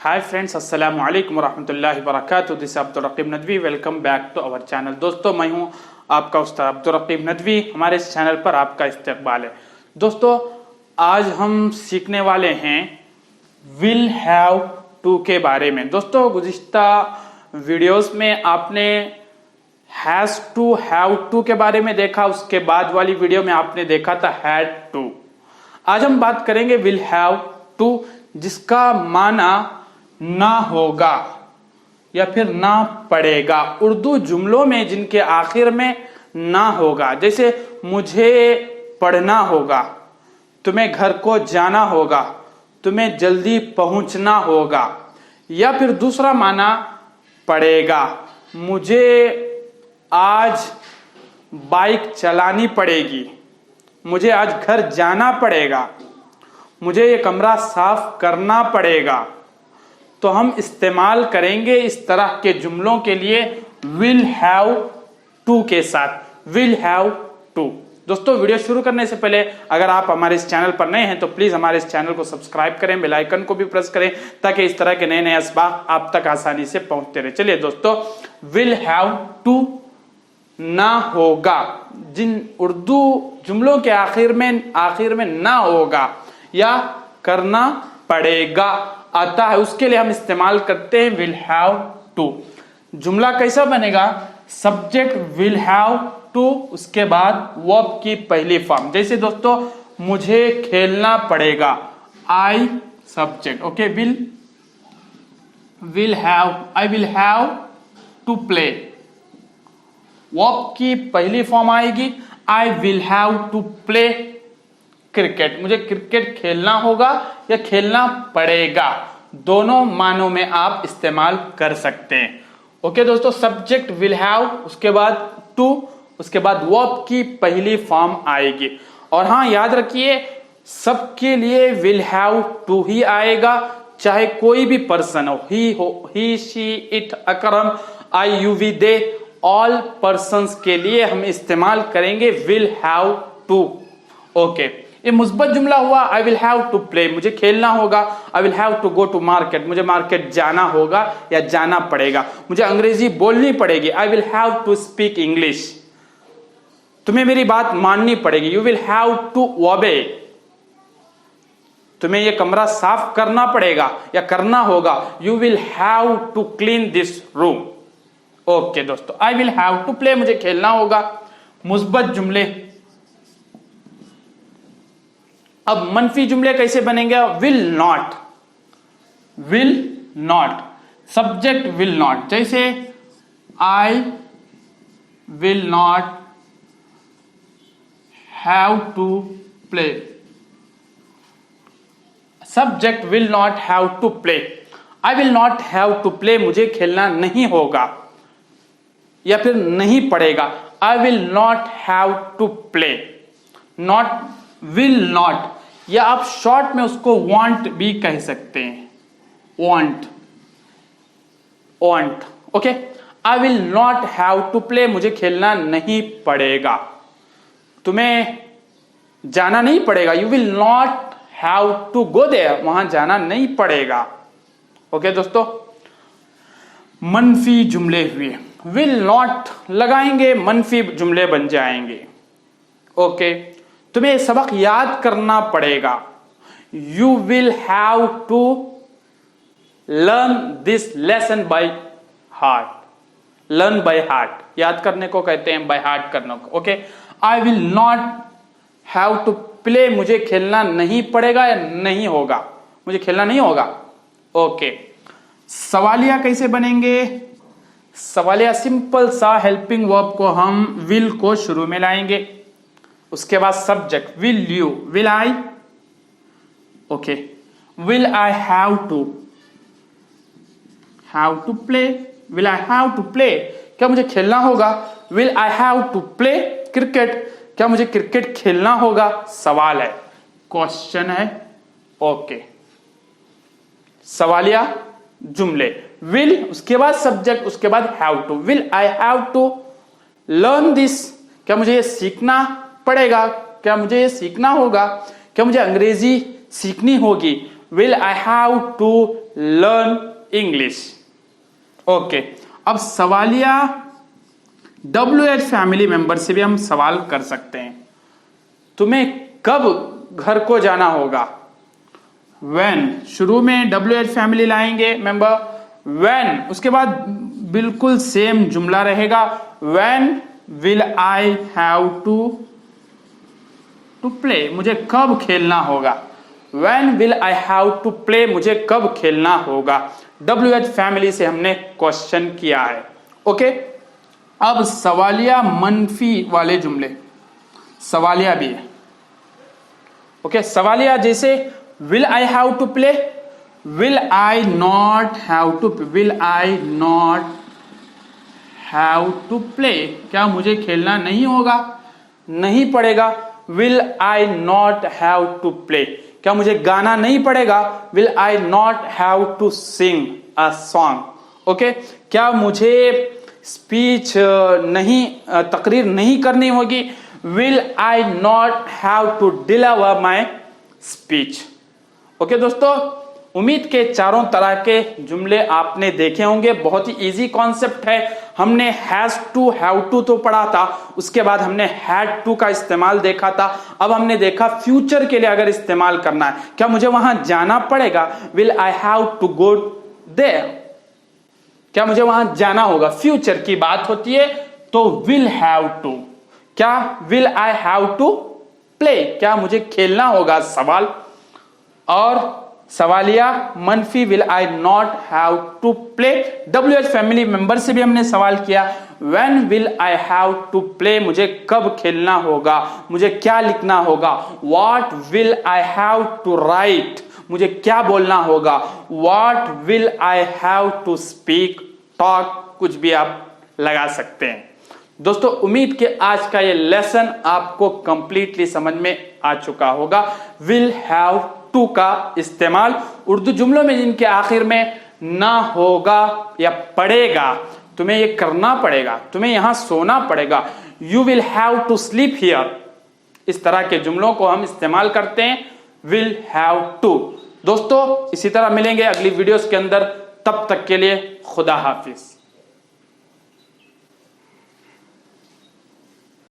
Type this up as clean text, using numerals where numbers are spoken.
Hi friends, अस्सलाम वालेकुम वरहमतुल्लाहि वबरकातुहू। This Abdul Raqib Nadvi. Welcome back to our channel. दोस्तों, मैं हूं आपका उस्ताद अब्दुल रकीब नदवी। हमारे इस चैनल पर आपका इस्तकबाल है। दोस्तों, आज हम सीखने वाले हैं विल हैव टू के बारे में। दोस्तों, गुज़िश्ता वीडियोस में आपने हैज टू, हैव टू के बारे में देखा, उसके बाद वाली वीडियो में आपने देखा था हैड टू। आज हम बात करेंगे विल हैव टू, जिसका माना ना होगा या फिर ना पड़ेगा। उर्दू जुमलों में जिनके आखिर में ना होगा, जैसे मुझे पढ़ना होगा, तुम्हें घर को जाना होगा, तुम्हें जल्दी पहुंचना होगा। या फिर दूसरा माना पड़ेगा, मुझे आज बाइक चलानी पड़ेगी, मुझे आज घर जाना पड़ेगा, मुझे ये कमरा साफ करना पड़ेगा। तो हम इस्तेमाल करेंगे इस तरह के जुमलों के लिए विल हैव टू के साथ। Will have to. दोस्तों, वीडियो शुरू करने से पहले अगर आप हमारे इस चैनल पर नए हैं तो प्लीज हमारे इस चैनल को सब्सक्राइब करें, बेल आइकन को भी प्रेस करें, ताकि इस तरह के नए नए असबाब आप तक आसानी से पहुंचते रहे। चलिए दोस्तों, विल हैव टू ना होगा, जिन उर्दू जुमलों के आखिर में ना होगा या करना पड़ेगा आता है, उसके लिए हम इस्तेमाल करते हैं विल हैव टू। जुमला कैसा बनेगा? सब्जेक्ट विल हैव टू, उसके बाद वर्ब की पहली फॉर्म। जैसे दोस्तों, मुझे खेलना पड़ेगा, I subject, okay, will have, I will have to play. Verb की पहली फॉर्म आएगी I will have to play cricket, मुझे क्रिकेट खेलना होगा या खेलना पड़ेगा। दोनों मानों में आप इस्तेमाल कर सकते हैं। ओके दोस्तों, सब्जेक्ट विल हैव, उसके बाद टू, उसके बाद वर्ब की पहली फॉर्म आएगी। और हाँ, याद रखिए, सबके लिए विल हैव टू ही आएगा, चाहे कोई भी पर्सन हो, he she it Akram I you we they, all persons के लिए हम इस्तेमाल करेंगे विल हैव टू। ओके, ये मुस्बत जुमला हुआ I will have to play, मुझे खेलना होगा, I will have to go to market, मुझे मार्केट जाना होगा या जाना पड़ेगा, मुझे अंग्रेजी बोलनी पड़ेगी, I will have to speak English, तुम्हें मेरी बात माननी पड़ेगी, you will have to obey, तुम्हें यह कमरा साफ करना पड़ेगा या करना होगा, you will have to clean this room. Okay दोस्तों, I will have to play, मुझे खेलना होगा, मुस्बत जुमले। अब मनफी जुमले कैसे बनेंगे? Will not, will not, subject will not, जैसे I will not have to play, subject will not have to play. I will not have to play, मुझे खेलना नहीं होगा या फिर नहीं पड़ेगा, I will not have to play. Not, will not, या आप शॉर्ट में उसको वांट भी कह सकते हैं, want, want. Okay, I will not have to play, मुझे खेलना नहीं पड़ेगा, तुम्हें जाना नहीं पड़ेगा, you will not have to go there, वहां जाना नहीं पड़ेगा। ओके दोस्तों, मनफी जुमले हुए, विल नॉट लगाएंगे, मनफी जुमले बन जाएंगे। ओके, तुम्हें सबक याद करना पड़ेगा, you will have to learn this lesson by heart, learn by heart, याद करने को कहते हैं, बाय हार्ट करने को। Okay, I will not have to play, मुझे खेलना नहीं पड़ेगा या नहीं होगा, मुझे खेलना नहीं होगा। ओके, सवालिया कैसे बनेंगे? सवालिया सिंपल सा हेल्पिंग वर्ब को हम विल को शुरू में लाएंगे, उसके बाद subject will you, will I, okay, will I have to play, will I have to play, क्या मुझे खेलना होगा, will I have to play cricket, क्या मुझे क्रिकेट खेलना होगा, सवाल है, क्वेश्चन है। ओके, सवालिया जुमले, विल, उसके बाद सब्जेक्ट, उसके बाद have to, will I have to learn this, क्या मुझे ये सीखना पड़ेगा, क्या मुझे ये सीखना होगा, क्या मुझे अंग्रेजी सीखनी होगी, will I have to learn English. Okay, अब सवालिया WH फैमिली मेंबर से भी हम सवाल कर सकते हैं। तुम्हें कब घर को जाना होगा? when, शुरू में WH फैमिली लाएंगे मेंबर, when, उसके बाद बिल्कुल सेम जुमला रहेगा, when will I have to play, मुझे कब खेलना होगा। when will I have to play, मुझे कब खेलना होगा। WH फैमिली से हमने क्वेश्चन किया है। ओके, अब सवालिया मनफी वाले जुमले, सवालिया भी है। ओके, सवालिया जैसे will I have to play, will I not have to, will I not have to play, क्या मुझे खेलना नहीं होगा, नहीं पड़ेगा। will I not have to play, क्या मुझे गाना नहीं पड़ेगा, will I not have to sing a song। Okay, क्या मुझे स्पीच नहीं, तकरीर नहीं करनी होगी, will I not have to deliver my speech। Okay दोस्तों, उम्मीद के चारों तरह के जुमले आपने देखे होंगे। बहुत ही इजी कॉन्सेप्ट है। हमने हैज टू, हैव टू तो पढ़ा था, उसके बाद हमने हैड टू का इस्तेमाल देखा था। अब हमने देखा फ्यूचर के लिए अगर इस्तेमाल करना है, क्या मुझे वहां जाना पड़ेगा, will I have to go there, क्या मुझे वहां जाना होगा। फ्यूचर की बात होती है तो विल हैव टू, क्या will I have to play, क्या मुझे खेलना होगा सवाल। और सवालिया मनफी will I not have to play. WH family member से भी हमने सवाल किया, when will I have to play, मुझे कब खेलना होगा, मुझे क्या लिखना होगा। What will I have to write, मुझे क्या बोलना होगा। What will I have to speak, talk, कुछ भी आप लगा सकते हैं। दोस्तों, उम्मीद के आज का ये लेसन आपको कंप्लीटली समझ में आ चुका होगा। विल हैव टू का इस्तेमाल उर्दू जुमलों में जिनके आखिर में ना होगा या पड़ेगा, तुम्हें ये करना पड़ेगा, तुम्हें यहां सोना पड़ेगा, you will have to sleep here, इस तरह के जुमलों को हम इस्तेमाल करते हैं विल हैव टू। दोस्तों, इसी तरह मिलेंगे अगली वीडियोस के अंदर, तब तक के लिए खुदा हाफिज।